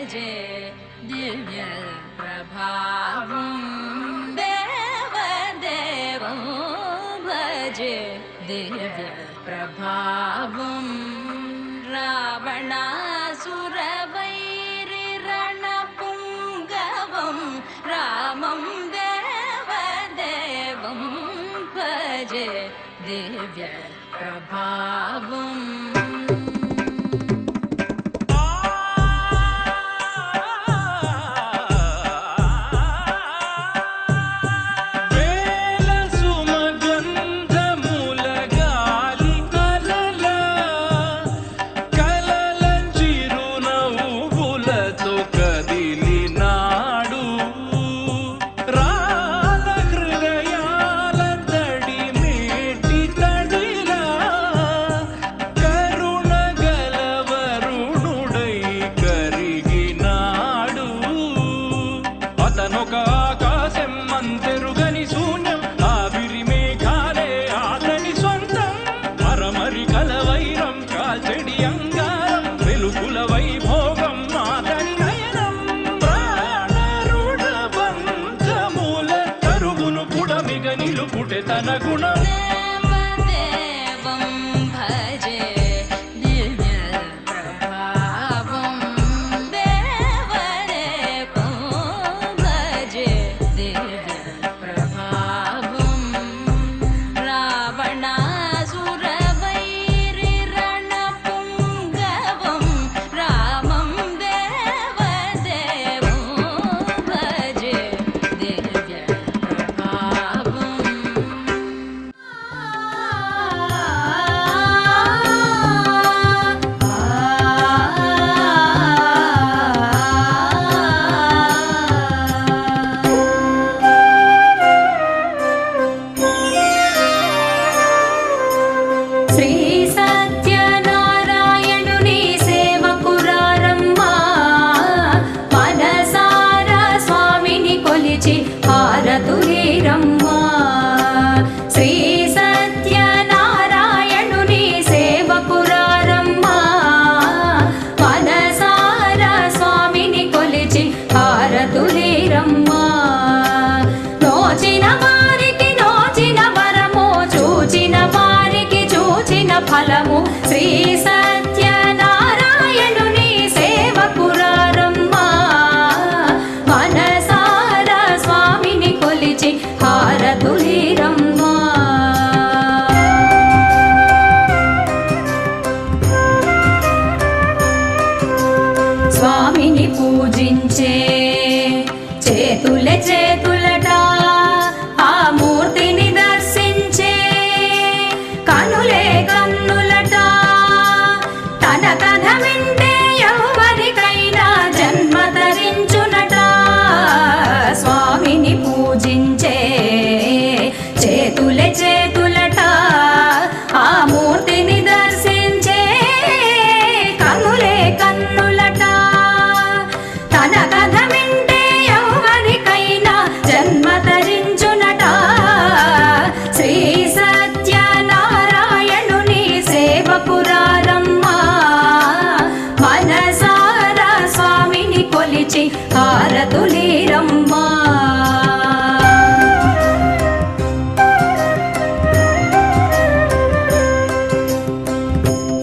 భజే దివ్య ప్రభావం దేవదేవం భజే దివ్య ప్రభావం రావణాసురవైరి రణపుంగవం రామం దేవదేవం భజే దివ్య ప్రభావం ఫలము శ్రీ సత్యనారాయణుని సేవకురారమ్మా మనసారా స్వామిని కొలిచి హారతులీరమ్మా స్వామిని పూజించే చేతుల చేతులట ఆ మూర్తిని దర్శించే కనులే కన్నులట తన కథ వింటే ఎవరికైనా జన్మ ధరించునట స్వామిని పూజించే చేతుల చేతులట ఆ మూర్తిని దర్శించే కనులే కన్నులట తన కథ వింటే ఎవరికైనా జన్మ ధరించునట శ్రీ సత్యనారాయణుని సేవకురారమ్మా మనసారా స్వామిని కొలిచి హారతులీరమ్మా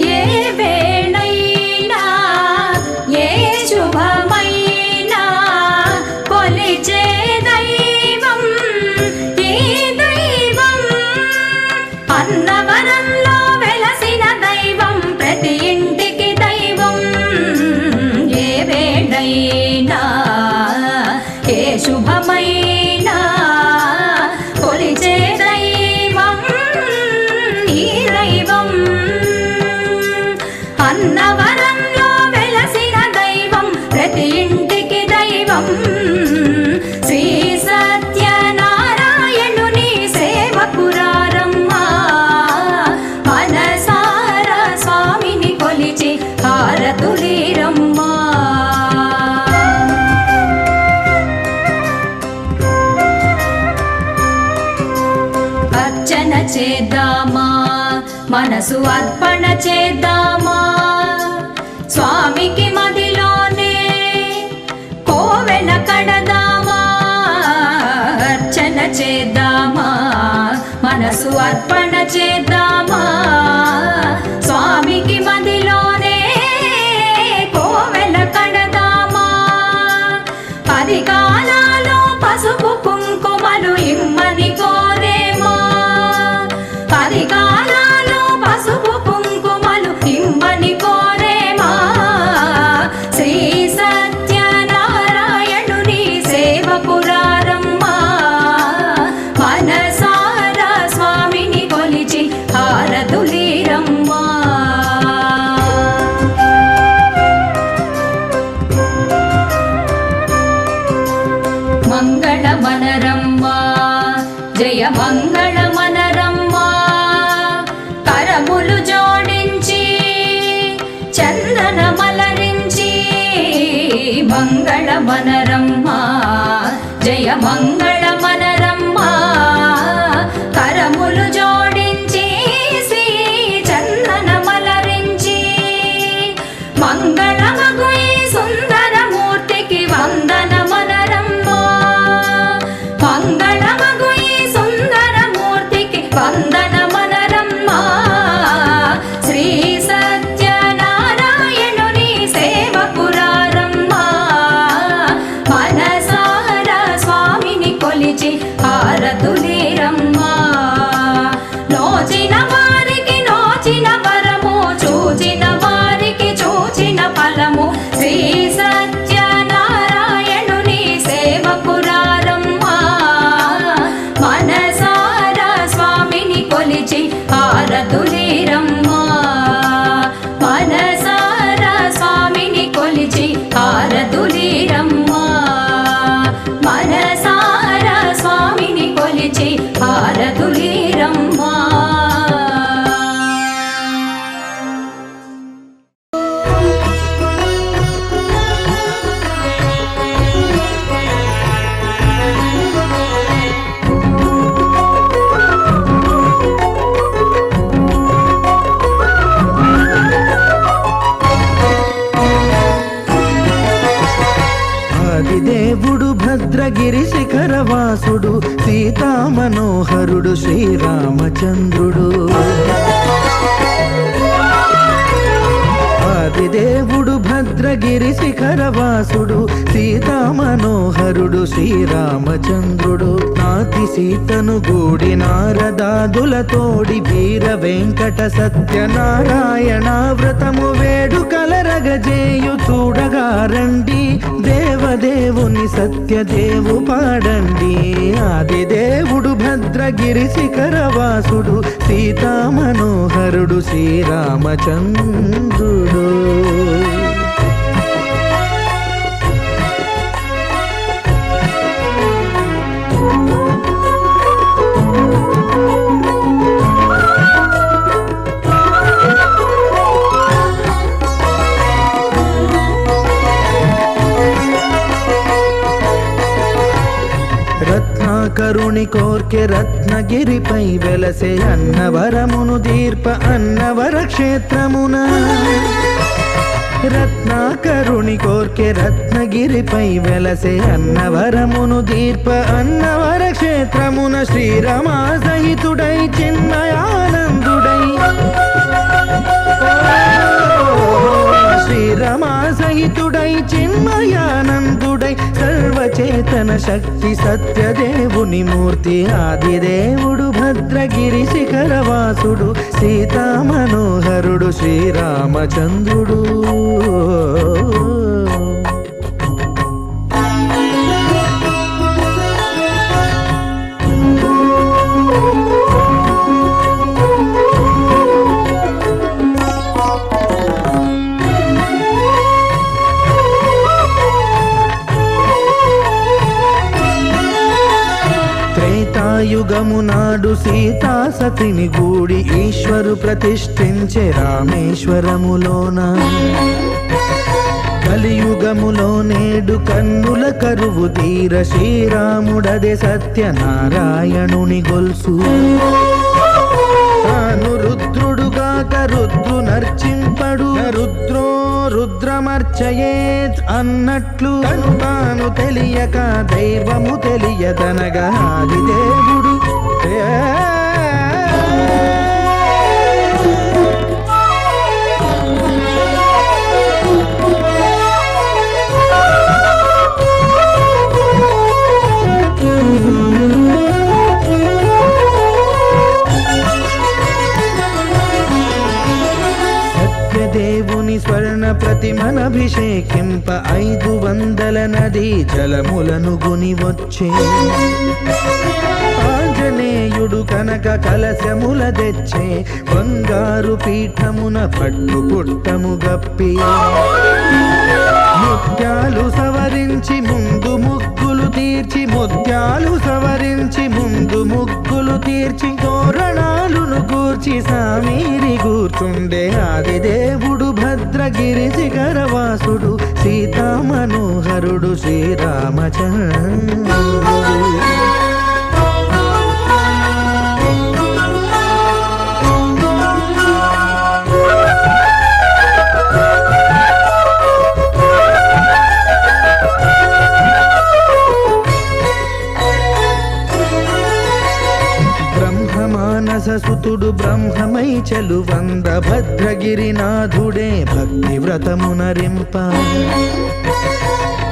ఏ వేళైనా ఏ శుభమైనా కొలిచే దైవం ఈ దైవం అన్నవరంలో వెలసిన దైవం ప్రతి ఇంటికి దైవం ఏ వేళైనా ఏ శుభమైనా కొలిచే దైవం ఈ దైవం అన్నవరంలో వెలసిన దైవం ప్రతి ఇంటికి దైవం శ్రీ సత్యనారాయణుని సేవకురారమ్మా మనసారా స్వామిని కొలిచి హారతులీరమ్మా అర్చన చేద్దామా మనసు అర్పణ చేద్దామా స్వామికి మదిలోనే మనసు అర్పణ చేద్దామా స్వామికి మదిలోనే కోవెల కడదామా 10 కాలాలు పసుపు కుంకుమలు ఇమ్మని కోరేమా 10 కాలాలు పసుపు కుంకుమలు ఇమ్మని కోరేమా శ్రీ సత్యనారాయణుని సేవకురారమ్మా మనసారా స్వామిని కొలిచి హారతులీరమ్మా మంగళమనరమ్మా జయ మంగళమనరమ్మా కరములు జోడించి చందన మలరించి మంగళమనరమ్మా జయ మంగళమనరమ్మా కరములు జోడించి శ్రీ చందన మలరించి మంగళమగు ఈ సుందరమూర్తికి వందనమనరమ్మా మంగళమగు ఈ సుందరమూర్తికి వందనమనరమ్మా శ్రీ సత్యనారాయణుని సేవకురారమ్మా మనసారా స్వామిని కొలిచి హారతులీరమ్మా నోచిన వారికి నోచిన వరము చూచిన వారికి చూచిన ఫలము శ్రీ సత్యనారాయణుని సేవకురారమ్మా మనసారా స్వామిని కొలిచి హారతులీరమ్మా మనసారా స్వామిని కొలిచి హారతులీరమ్మా మనసారా స్వామిని కొలిచి హారతులీరమ్మా ఆదిదేవుడు భద్రగిరి శిఖరవాసుడు సీతా మనోహరుడు శ్రీరామచంద్రుడు ఆదిదేవుడు భద్రగిరి శిఖరవాసుడు సీతా మనోహరుడు శ్రీరామచంద్రుడు నాతి సీతను గూడి నారదాదులతోడి వీర వెంకట సత్యనారాయణ వ్రతము వేడుకలరగజేయు చూడగా రండి దేవదేవుని సత్యదేవు పాడండి ఆదిదేవుడు భద్రగిరి శిఖరవాసుడు సీతా మనోహరుడు శ్రీరామచంద్రుడు రత్నాకరుని కోర్కె రత్నగిరిపై వెలసే అన్నవరమును దీర్ప అన్నవర క్షేత్రమున రత్నాకరుని కోర్కె రత్నగిరిపై వెలసే అన్నవరమును దీర్ప అన్నవర క్షేత్రమున శ్రీరమా సహితుడై చిన్మయానందుడై శ్రీరమా సహితుడై చిన్మయానందుడై సర్వచేతన శక్తి సత్యదేవుని మూర్తి ఆదిదేవుడు భద్రగిరి శిఖరవాసుడు సీతా మనోహరుడు శ్రీరామచంద్రుడు త్రేతాయుగము నాడు సీతా సతిని గూడి ఈశ్వరు ప్రతిష్ఠించే రామేశ్వరములోన కలియుగములో నేడు కన్నుల కరువు తీర శ్రీరాముడదే సత్యనారాయణుని గొల్సు తాను రుద్రుడుగాక రుద్రు నర్చింపడు రుద్రో రుద్రమర్చయేత్ అన్నట్లు తను తాను తెలియక దైవము తెలియదనగా ఆదిదేవుడు స్వామి స్వర్ణ ప్రతిమనభిషేకింప 500 నదీ జలములను గుని వచ్చే ఆంజనేయుడు కనక కలశముల తెచ్చే బంగారు పీఠమున పట్టు పుట్టము గప్పి ముత్యాలు సవరించి ముందు ముగ్గులు తీర్చి ముత్యాలు సవరించి ముందు ముగ్గులు తీర్చి తోరణాలును కూర్చి సామీరి కూర్చుండే ఆదిదేవుడు భద్రగిరి శిఖరవాసుడు సీతామనోహరుడు శ్రీరామచంద్రుడు. సుతుడు బ్రహ్మమై చెలువంద భద్రగిరినాథుడే భక్తి వ్రతమునరింప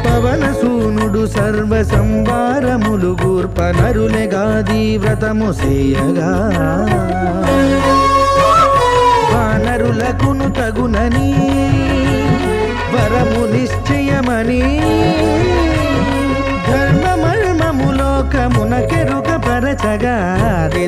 పవనసూనుడు సర్వ సంవారములు గూర్ప నరులెగాది వ్రతము సేయగా వానరులకును తగునని వరము నిశ్చయమని ధర్మమర్మములోకమునకెరుక పరచగా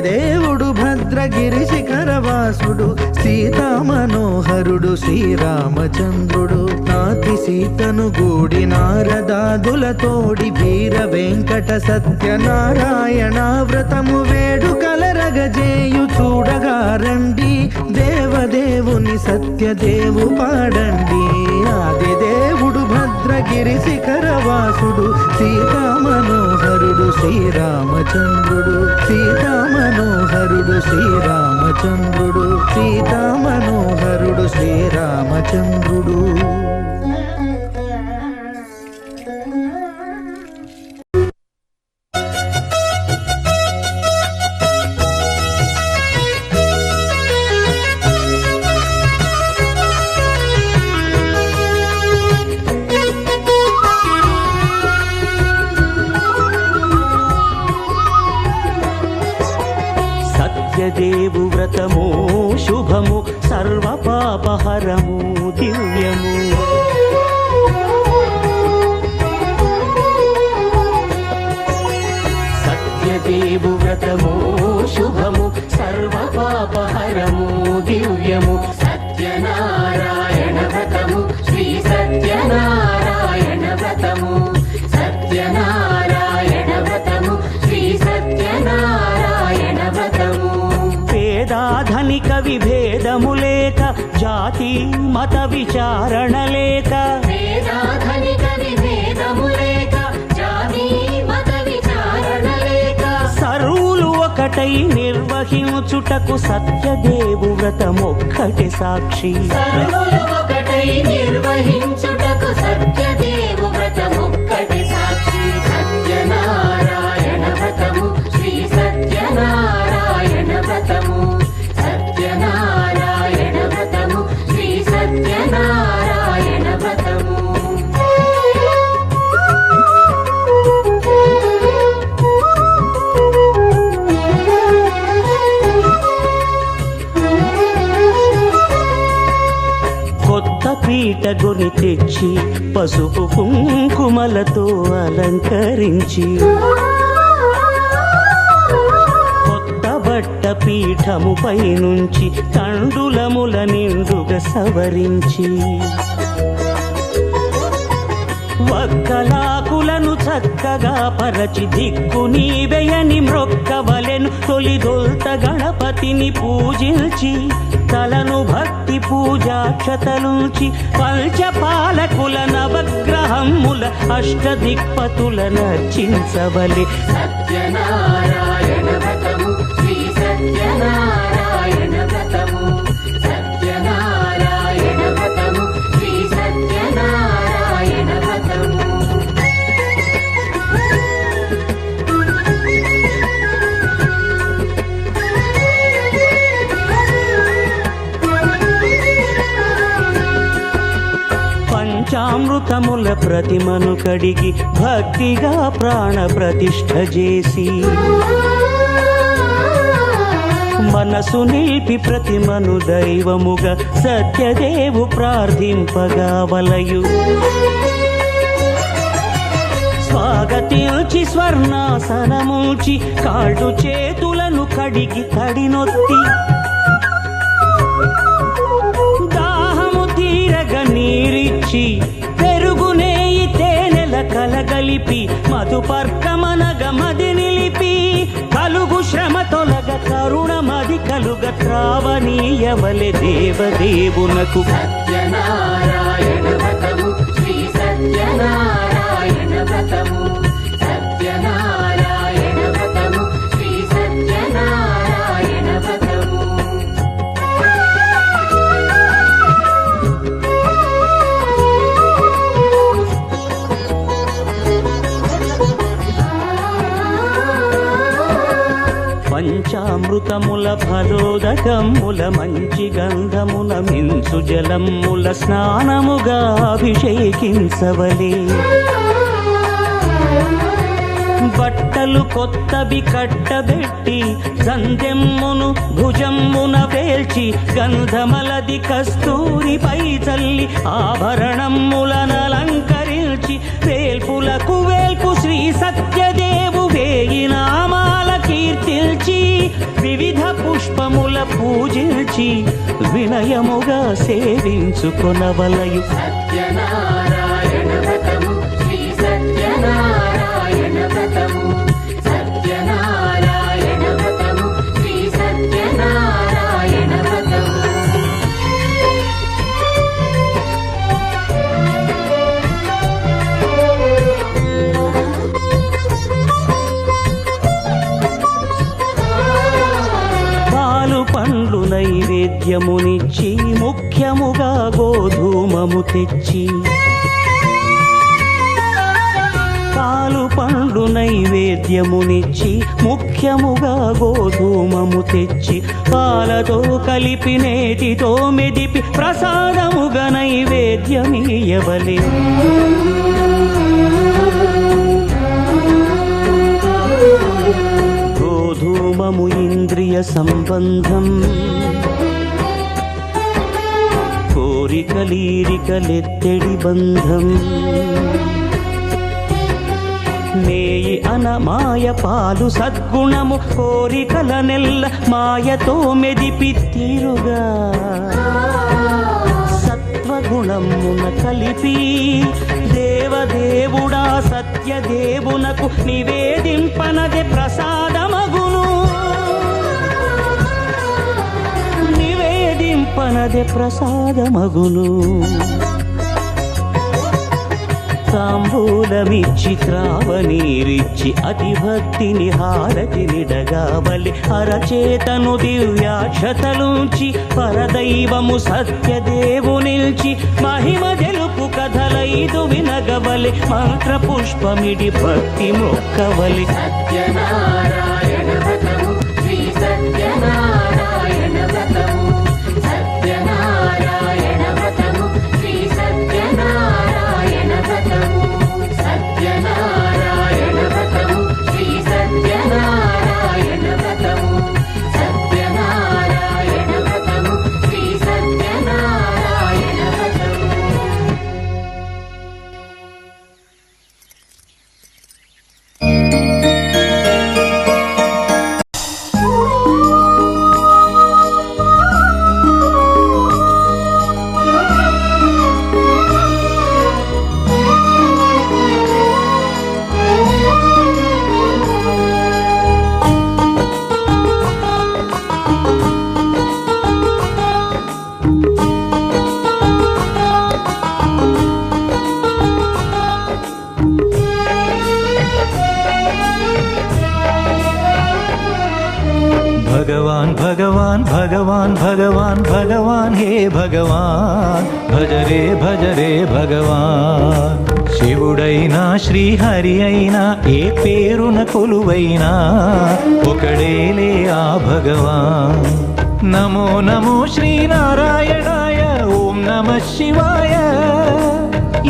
దేవుడు భద్రగిరి శిఖరవాసుడు సీతామనోహరుడు శ్రీరామచంద్రుడు. నాతి సీతను గూడి నారదాదులతోడి వీర వెంకట సత్యనారాయణ వ్రతము వేడుకలరగజేయు చూడగా రండి దేవదేవుని సత్యదేవు పాడండి. ఆది దేవుడు భద్రగిరి శిఖరవాసుడు సీతామనోహరుడు శ్రీరామచంద్రుడు సీతామనోహరుడు శ్రీరామచంద్రుడు సీతామనోహరుడు శ్రీరామచంద్రుడు. సత్యదేవు వ్రతము శుభము సర్వ పాపహరము దివ్యము. సత్యదేవు వ్రతము శుభము సర్వ పాపహరము దివ్యము. సత్యనారాయణ వ్రతము శ్రీ సత్యనారాయణ వ్రతము సత్యనారాయణ వ్రతము శ్రీ సత్యనారాయణ వ్రతము. పేదాధనిక విభేదము లేక జాతి మత విచారణ లేక పేదాధనిక విభేదము లేక జాతి మత విచారణ లేక సర్వులు ఒకటై నిర్వహించుటకు సత్యదేవు వ్రతమొక్కటి సాక్షి. సర్వులు ఒకటై నిర్వహించుటకు సత్యదేవు వ్రతమొక్కటి సాక్షి. సత్యనారాయణ వ్రతము శ్రీ సత్యనారాయణ వ్రతము సత్యనారాయణ వ్రతము శ్రీ సత్యనారాయణ వ్రతము. కొత్త పీట గొని తెచ్చి పసుపు కుంకుమలతో అలంకరించి కొత్త బట్ట పీఠముపై నుంచి తండులముల నిండుగా సవరించి వక్కలాకులను చక్కగా పరచి దిక్కు నీవెయని మ్రొక్కవలెను. తొలిదొల్త గణపతిని పూజించి తలను భక్తి పూజాక్షతలుంచి పంచపాలకుల నవగ్రహముల అష్టదిక్పతుల నర్చించవలె. సత్యనారాయణ వ్రతము శ్రీ సత్యనారాయణ వ్రతము సత్యనారాయణ వ్రతము శ్రీ సత్యనారాయణ వ్రతము. పంచామృతముల ప్రతిమను కడిగి భక్తిగా ప్రాణ ప్రతిష్ఠ చేసి మనసు నిలిపి ప్రతిమను దైవముగా సత్యదేవు ప్రార్థింపగా వలయు. స్వాగతించి స్వర్ణాసనముంచి కాళ్ళు చేతులను కడిగి తడినొత్తి దాహము తీరగ నీరిచ్చి పెరుగు నేయి తేనెల కలగలిపి మధుపర్కమనగ మది నిలిపి కలుగు శ్రమ తొలగ కరుణ మది కలుగ త్రావనీయవలె దేవదేవునకు. సత్యనారాయణ వ్రతము శ్రీ సత్యనారాయణ వ్రతము. సత్యనారాయణ వ్రతము శ్రీ సత్యనారాయణ వ్రతము. పంచామృతముల ఫలోదకముల మంచి గంధమున మించు జలముల స్నానముగా అభిషేకించవలే. బట్టలు కొత్తవి కట్టబెట్టి సందెమ్మును భుజమ్మున పేల్చి గంధమలది కస్తూరిపై చల్లి ఆభరణములనలంకరించి వేల్పులకు వేల్పు శ్రీ సత్యదేవు వేయి నామాల కీర్తిల్చి వివిధ పుష్పముల పూజించి వినయముగా సేవించుకొనవలయు. సత్యనారాయణ వ్రతము శ్రీ సత్యనారాయణ వ్రతము. సత్యనారాయణ వ్రతము శ్రీ సత్యనారాయణ వ్రతము. పాలు పండ్లు నైవేద్యమునిచ్చి ముఖ్యముగా గోధూమము తెచ్చి పాలు పండ్లు నైవేద్యమునిచ్చి ముఖ్యముగా గోధూమము తెచ్చి పాలతో కలిపి నేతితో మెదిపి ప్రసాదముగా నైవేద్యమీయవలే. గోధూమము ఇంద్రియ సంబంధం కోరికలీరికలెత్తడి బంధం. నేయి అనమాయ పాలు సద్గుణము కోరికల నెల్ల మాయతో మెదిపి తీరుగా సత్వగుణమున కలిపి దేవదేవుడా సత్యదేవునకు నివేదింపనదే ప్రసాదమగును. నివేదింపనదే ప్రసాదమగును. తాంబూలమిచ్చి త్రావనీరిచ్చి అతి భక్తిని హారతినిడగావలి. అరచేతను దివ్యాక్షతలుంచి పరదైవము సత్యదేవు నిల్చి మహిమ తెలుపు కథలైదు వినగవలి. మంత్ర పుష్పమిడి భక్తి మొక్కవలి. సత్యనారాయణ వ్రతము శ్రీ సత్యనారాయణ వ్రతము. సత్యనారాయణ వ్రతము శ్రీ సత్యనారాయణ వ్రతము. సత్యనారాయణ వ్రతము శ్రీ సత్యనారాయణ వ్రతము. సత్యనారాయణ వ్రతము శ్రీ సత్యనారాయణ వ్రతము. भगवान भगवान भगवान भगवान भगवान हे भगवान भज रे भगवान శివుడైనా శ్రీహరి అయినా ఏ పేరున కొలువైనా ఒకడేలే ఆ భగవాన్. నమో నమో శ్రీనారాయణాయ ఓం నమః శివాయ.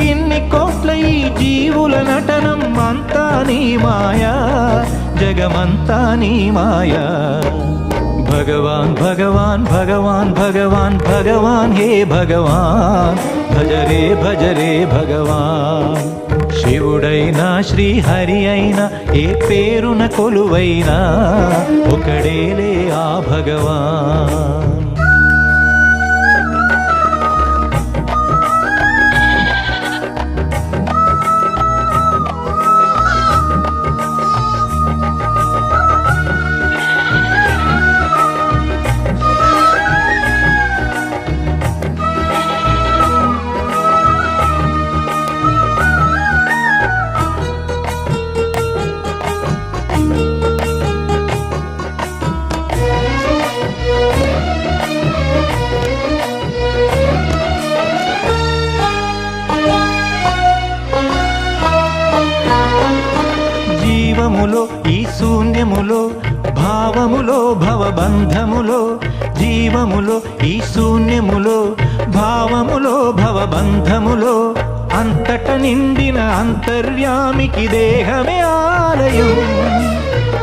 ఇన్ని కోట్ల ఈ జీవుల నటనం అంతా నీ మాయా, జగమంతా నీ మాయా. భగవాన్ భగవాన్ భగవాన్ భగవాన్ భగవాన్ హే భగవాన్ భజరే భజరే భగవాన్ శివుడైనా శ్రీహరి అయినా ఏ పేరున కొలువైనా ఒకడేలే ఆ భగవాన్. జీవములో ఈ శూన్యములో భావములో భవబంధములో జీవములో ఈ శూన్యములో భావములో భవబంధములో అంతట నిండిన అంతర్యామికి దేహమే ఆలయం.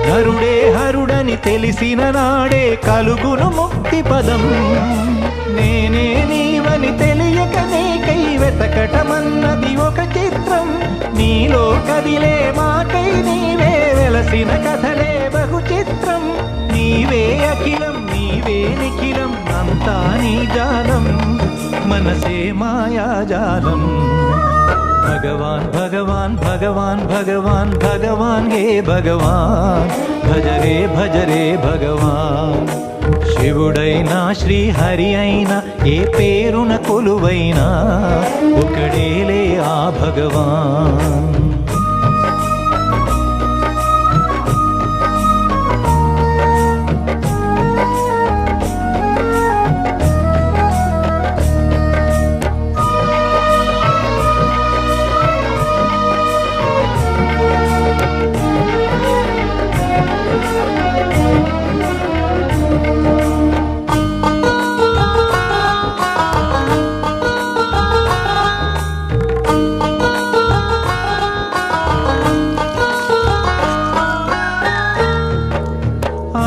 హరుడే హరుడని తెలిసిన నాడే కలుగును ముక్తి పదం. నేనే నీవని తెలియక నీకై వెతకటమన్నది ఒక చిత్రం. నీలో కదిలే మాకై నీవే వెలసిన కథలే బహు చిత్రం. నీవే అఖిలం నీవే నిఖిలం అంతా నీ జాలం మనసే మాయాజాలం. భగవాన్ భగవాన్ భగవాన్ భగవాన్ భగవాన్ హే భగవాన్ భజరే భజరే భగవాన్ శివుడైనా శ్రీహరి అయినా ఏ పేరున కొలువైనా ఒకడేలే ఆ భగవాన్.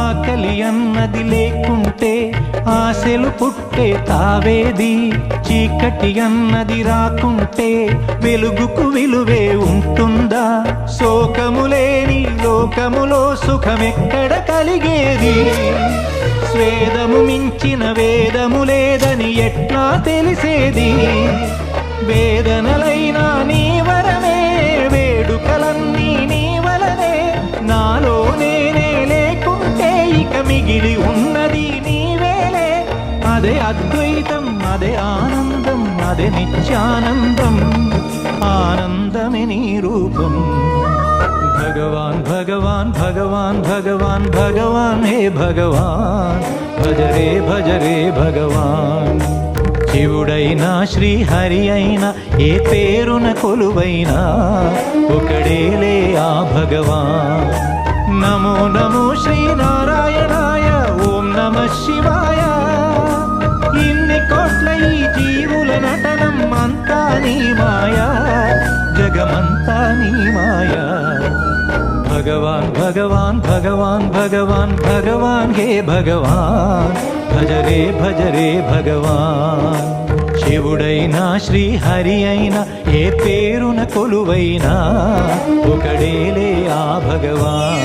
ఆకలి అన్నది లేకుంటే ఆశలు పుట్టే తావేది. చీకటి అన్నది రాకుంటే వెలుగుకు విలువే ఉంటుందా? శోకము లేని లోకములో సుఖమెక్కడ కలిగేది? స్వేదము మించిన వేదము లేదని ఎట్లా తెలిసేది? వేదనలైనా నీ వరమే వేడుకలన్నీ నీ వలనే. నాలో నేనే లేకుంటే ఇక మిగిలి ఉన్నది నీవేలే. అదే అద్వైతం అదే ఆనందం అదే నిత్యానందం ఆనందమే నీ రూపం. భగవాన్ భగవాన్ భగవాన్ భగవాన్ భగవాన్ హే భగవాన్ భజరే భజరే భగవాన్ శివుడైనా శ్రీహరి అయినా ఏ పేరున కొలువైనా ఒకడేలే ఆ భగవాన్. నమో నమో శ్రీనారాయణాయ ఓం నమః శివాయ. ఇన్ని కోట్ల ఈ జీవుల నటనం అంతా నీ మాయా జగమంతా నీ మాయా. భగవాన్ భగవాన్ భగవాన్ భగవాన్ భగవాన్ హే భగవాన్ భజరే భజరే భగవాన్ శివుడైనా శ్రీహరి అయినా ఏ పేరున కొలువైనా ఒకడేలే ఆ భగవాన్.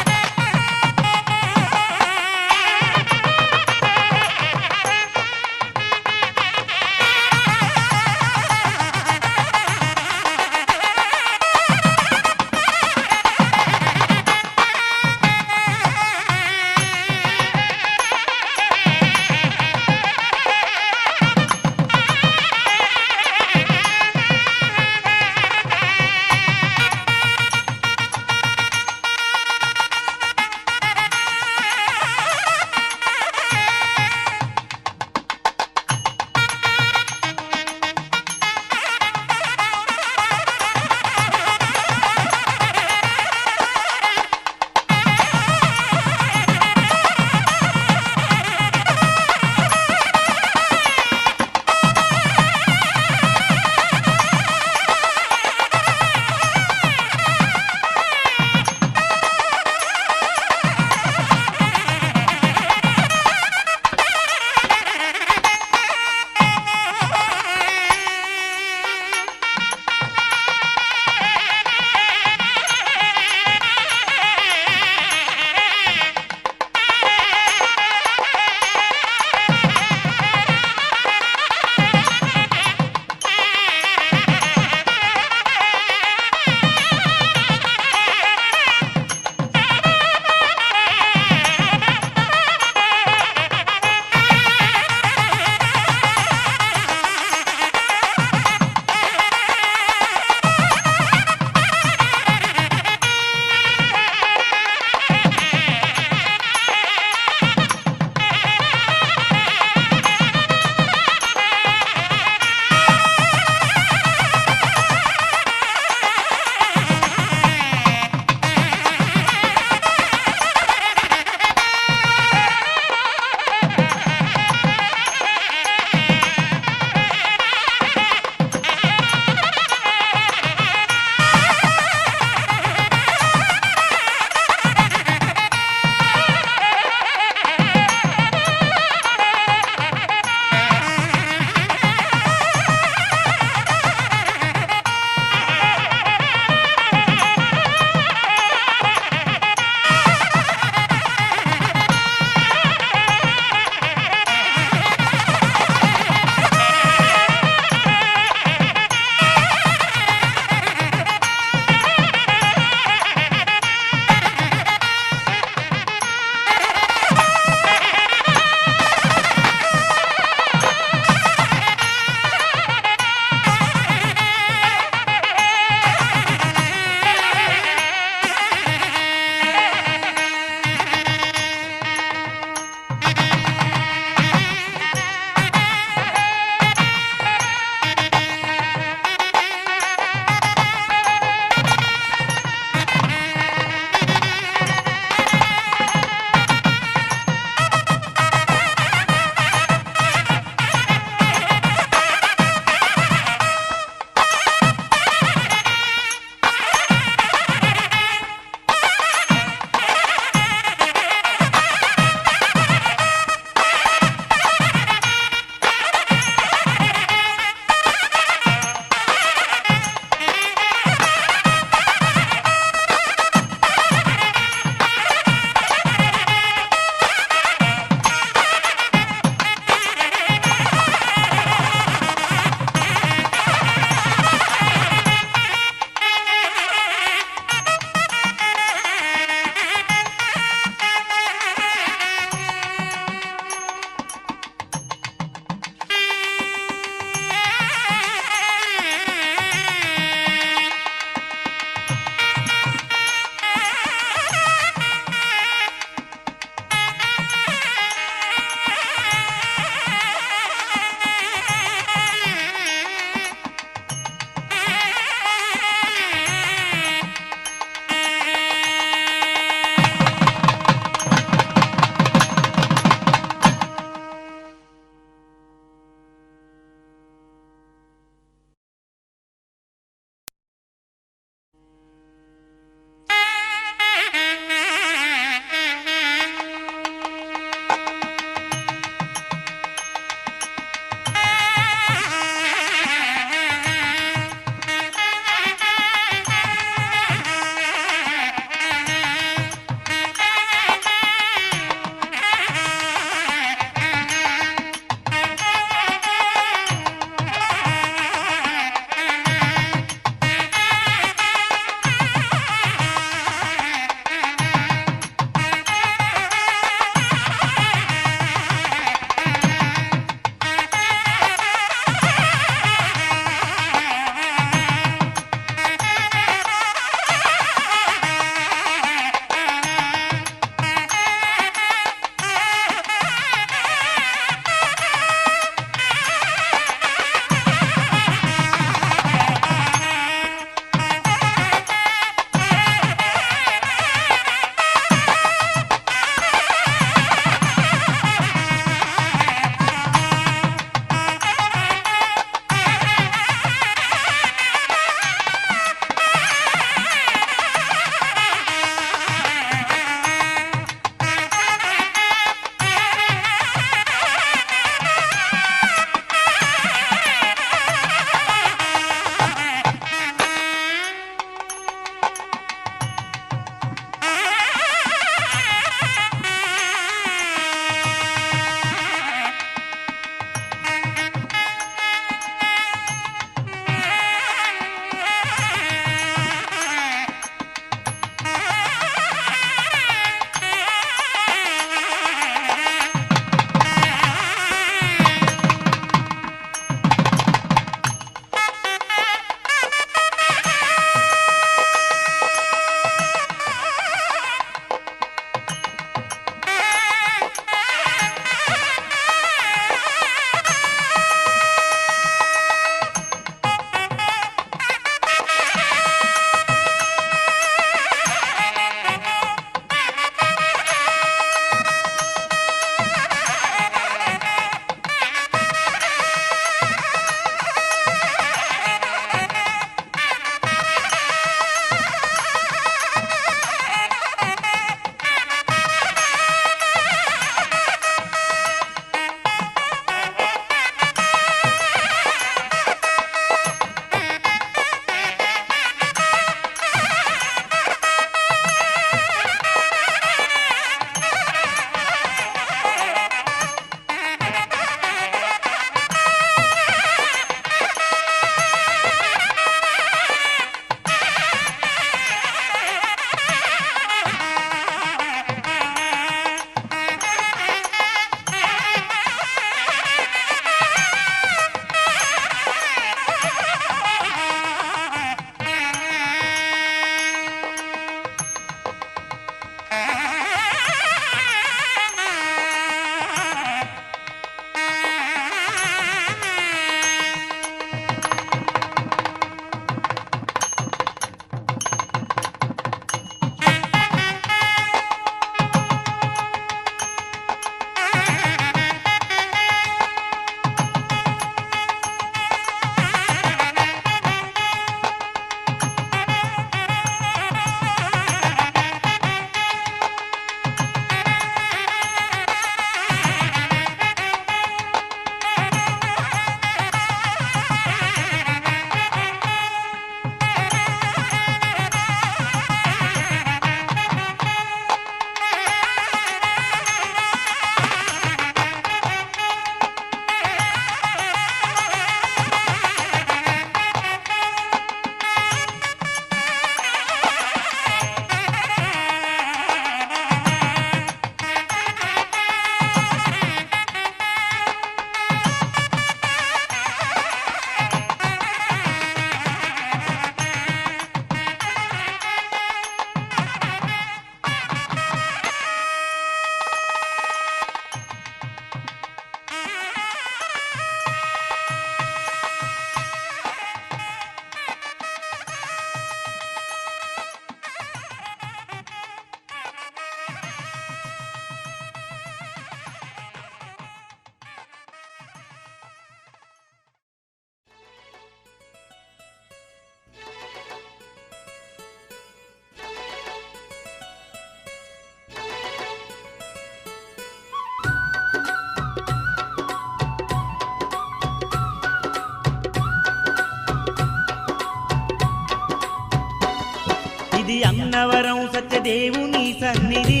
అన్నవరం సత్యదేవుని సన్నిధి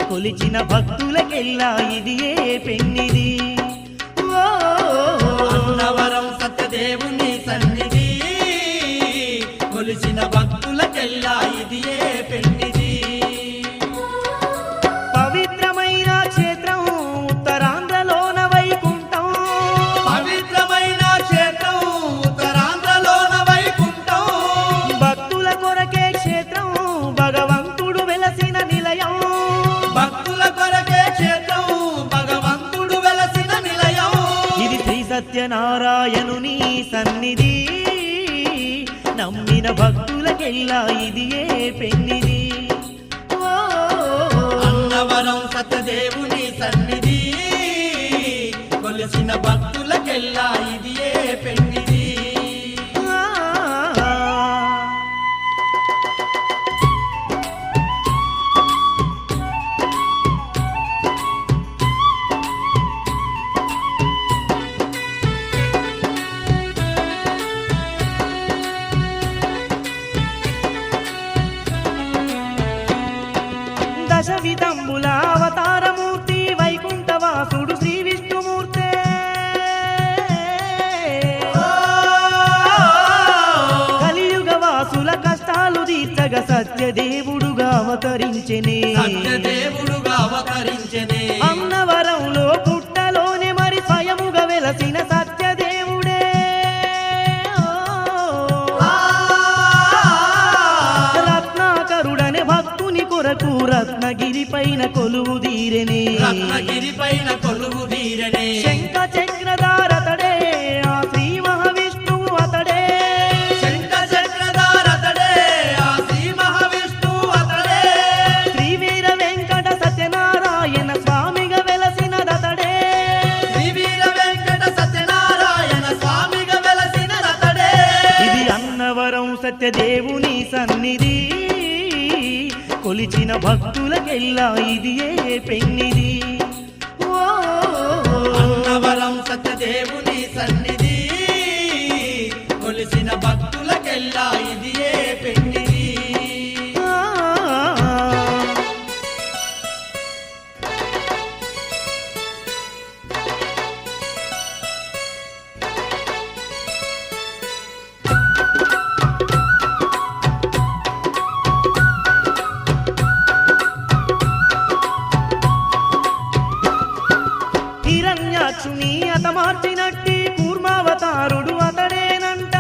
కొలిచిన భక్తులకెల్లా ఇది ఏ పెన్నిది. ఓ అన్నవరం సత్యదేవుని సన్నిధి కొలిసిన భక్తులకెల్లా ఇది ఏ పెన్నిది. పవిత్రమైన క్షేత్రం ఉత్తరాంధ్రలోన వైకుంఠం. పవిత్రమైన క్షేత్రం ఉత్తరాంధ్రలోన వైకుంఠం. భక్తుల కొరకే క్షేత్రం భగవంతుడు వెలసిన నిలయం. భక్తుల కొరకే క్షేత్రం భగవంతుడు వెలసిన నిలయం. ఇది శ్రీ సత్యనారాయణుని సన్నిధి నమ్మిన భక్తులకెల్లా ఇది ఏ పెన్నిది. ఓ అన్నవరం సత్యదేవుని సన్నిధి కొలిసిన భక్తులకెల్లా ఇది ఏ పెన్నిది. దశ విధంబుల అవతారమూర్తి వైకుంఠవాసుడు శ్రీ విష్ణుమూర్తే. కలియుగ వాసుల కష్టాలు తీర్చగ సత్యదేవుడుగా అవతరించెనే. సత్యదేవుడుగా అవతరించెనే. అన్నవరంలో పుట్టలోనే మరి స్వయముగా వెలసిన సత్యదేవుడే. రత్నాకరుడనే భక్తుని కొరకు రత్నగిరి పైన కొలువు తీరెనే. రత్నగిరి పైన కొలువు తీరనే. శంఖ చక్రధారతడే ఆ శ్రీ మహావిష్ణువు అతడే. శంఖ చక్రధారతడే ఆ శ్రీ మహావిష్ణువు అతడే. శ్రీ వీర వెంకట సత్యనారాయణ స్వామిగా వెలసినదతడే. శ్రీ వీర వెంకట సత్యనారాయణ స్వామిగా వెలసినదతడే. ఇది అన్నవరం సత్యదేవుని సన్నిధి కొలిచిన భక్తులకెల్లా ఇది ఏ పెన్నిది. ఓ అన్నవరం సత్యదేవుని సన్నిధి కొలిసిన భక్తులకెల్లా ఇది ఏ పెన్నిది. ఆ హిరణ్యాక్షుని అతమార్చినట్టి కూర్మావతారుడు అతడేనంట.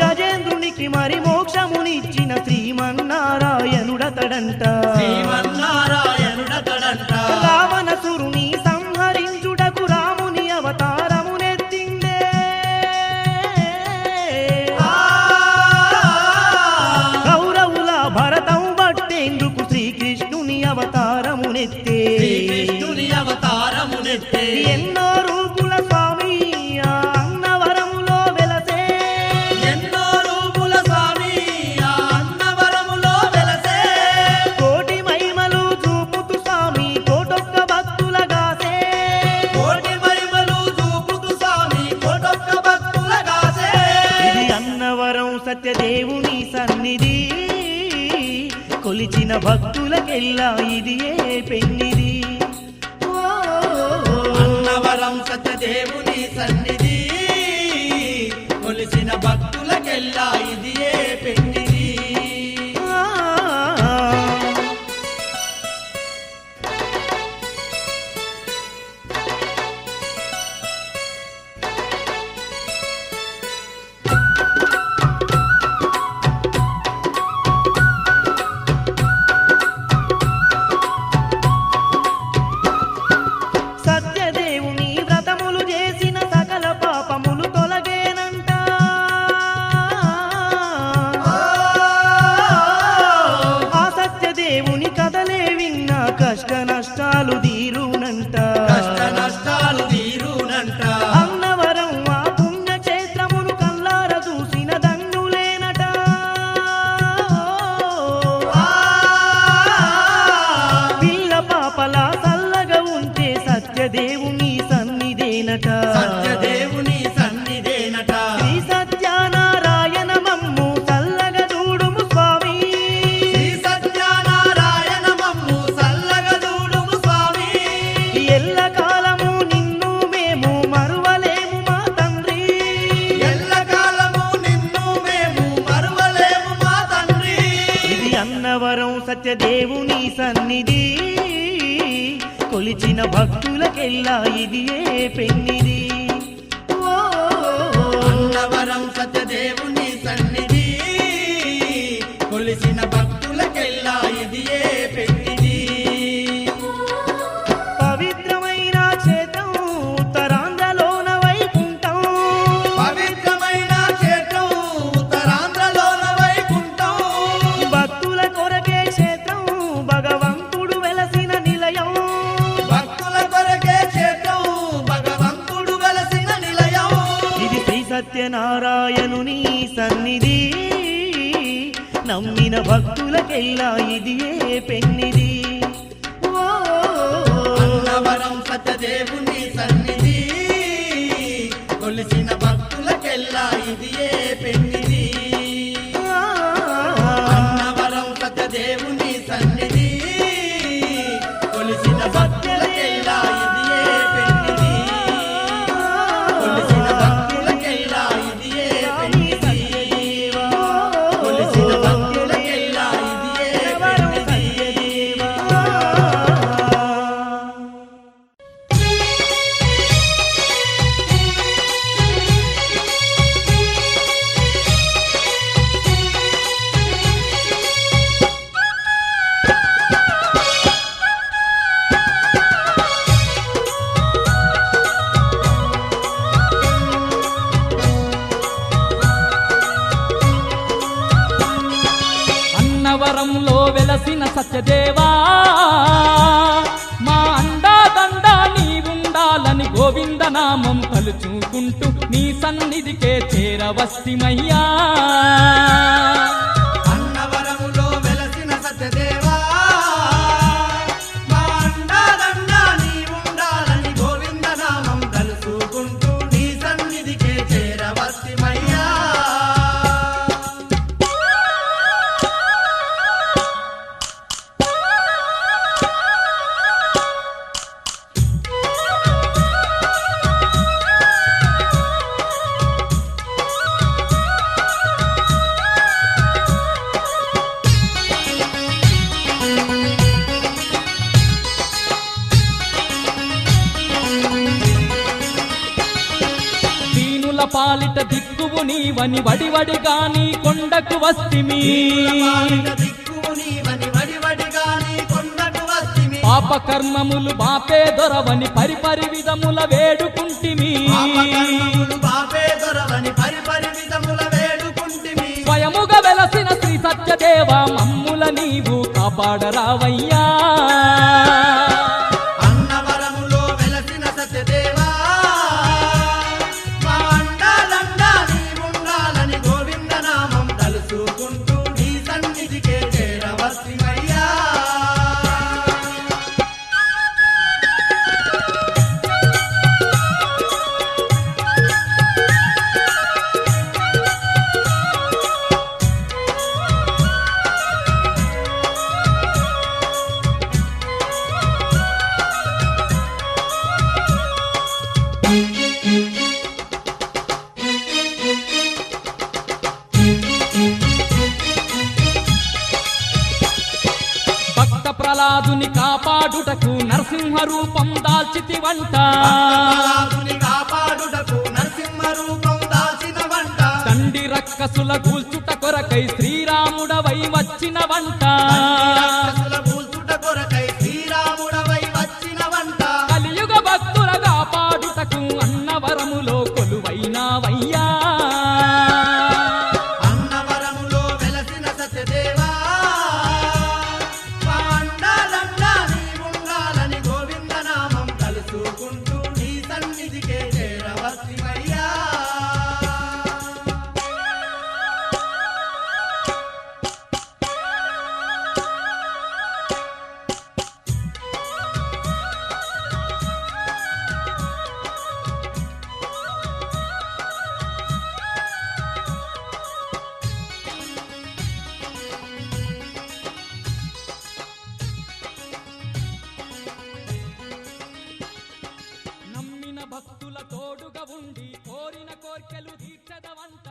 గజేంద్రునికి మరి మోక్షమునిచ్చిన శ్రీమన్నారాయణుడతడంట. శ్రీమన్నారాయణుడతడంట. రావణసురుని సంహరించుటకు రాముని అవతారమునెత్తిండే. కౌరవుల భరతం బట్టేందుకు శ్రీకృష్ణుని అవతారమునెత్తే. శ్రీకృష్ణుని అవతారమునెత్తే. ఎన్నో రూపుల స్వామి ఆ అన్నవరములో వెలసే. ఎన్నో రూపుల స్వామి ఆ అన్నవరములో వెలసే. కోటి మహిమలు చూపుతూ స్వామి కోటొక్క భక్తులగాసే. కోటి మహిమలు చూపుతూ స్వామి కోటొక్క భక్తులగాసే. ఇది అన్నవరం సత్యదేవుని సన్నిధి కొలిచిన భక్తులకెల్లా ఇది ఏ పెన్నిది. ఓ అన్నవరం సత్యదేవుని సన్నిధి కొలిసిన భక్తులకెల్లా ఇది ఏ పెన్నిది. ఆ సత్యదేవుని వ్రతములు చేసిన సకల పాపములు తొలగేనంట. ఆ సత్యదేవుని కథలే విన్నా కష్ట నష్టాలు తీరునంట. కష్ట నష్టాలు తీరునంట. అన్నవరం ఆ పుణ్యక్షేత్రమును కల్లార చూసిన దండులేనట. పిల్ల పాపల చల్లగా ఉంటే సత్యదేవుని సన్నిధేనట. సత్యదేవుని సన్నిధేనట. శ్రీ సత్యదేవుని సన్నిధి కొలిచిన భక్తులకెల్లా ఇది ఏ పెన్నిది ఓ అన్నవరం సత్యదేవుని సన్నిధి కొలిసిన భక్తులకెల్లా ఇది ఏ పెన్నిది పవిత్రమైన క్షేత్రం ఉత్తరాంధ్రలోన వైకుంఠం పవిత్రమైన క్షేత్రం ఉత్తరాంధ్రలోన వైకుంఠం భక్తుల కొరకే క్షేత్రం భగవంతుడు వెలసిన నిలయం భక్తుల కొరకే క్షేత్రం భగవంతుడు వెలసిన నిలయం ఇది శ్రీ సత్యనారాయణుని సన్నిధి నమ్మిన భక్తులకెల్లా ఇది ఏ పెన్నిది ఓ అన్నవరం సత్యదేవుని సన్నిధి కొలిసిన భక్తులకెల్లా ఇది ఏ పెన్నిది అన్నవరం సత్యదేవుని సన్నిధి కొలిసిన భక్తులకెల్లా ఇది ఏ పెన్నిది కొలిసిన భక్తులకెల్లా ఇది ఏ పెన్నిది కొలిసిన భక్తులకెల్లా ఇది ఏ పెన్నిది అన్నవరంలో వెలసిన సత్యదేవా మా అండాదండ నీవుండాలని గోవిందనామం తలుచుకుంటూ నీ సన్నిధికే చేరవస్తిమయ్యా అన్నవరములో వెలసిన సత్యదేవా మా అండాదండ నీవుండాలని గోవిందనామం తలుచుకుంటూ నీ సన్నిధికే చేరవస్తిమయ్యా దీనుల పాలిట దిక్కువు నీవని వడివడిగా నీ కొండకు వస్తిమి పాలిట దిక్కువు నీవని వడివడిగా నీ కొండకు వస్తిమి పాపకర్మములు బాపే దొరవని పరిపరి విధముల వేడుకుంటిమి పాపకర్మములు బాపే దొరవని పరిపరి విధముల వేడుకుంటిమి స్వయముగా వెలసిన శ్రీ సత్యదేవ మమ్ముల నీవు కాపాడరావయ్యా అన్నవరములో వెలసిన సత్యదేవా మా అండాలండా నీవుండాలని గోవిందనామం తలుచుకుంటూ నీ సన్నిధికే చేరవస్తిమయ్యా భక్త ప్రహ్లాదుని కాపాడుటకు నరసింహ రూపం దాల్చితివంట ప్రహ్లాదుని కాపాడుటకు నరసింహ రూపం దాల్చిన వంట తండ్రి రక్కసుల గూల్చుట కొరకై శ్రీరాముడవై వచ్చిన వంట రాక్షసుల కూల్చుట కొరకై శ్రీరాముడవై వచ్చిన వంట కలియుగ భక్తుల కాపాడుటకు అన్నవరములో కొలువైనావయ్యా అన్నవరములో వెలసిన సత్యదేవా మా అండాలండా నీవుండాలని గోవిందనామం తలుచుకుంటూ నీ సన్నిధికే చేరవస్తిమయ్యా నమ్మిన భక్తుల తోడుగా ఉండి కోరిన కోర్కెలు తీర్చదవంట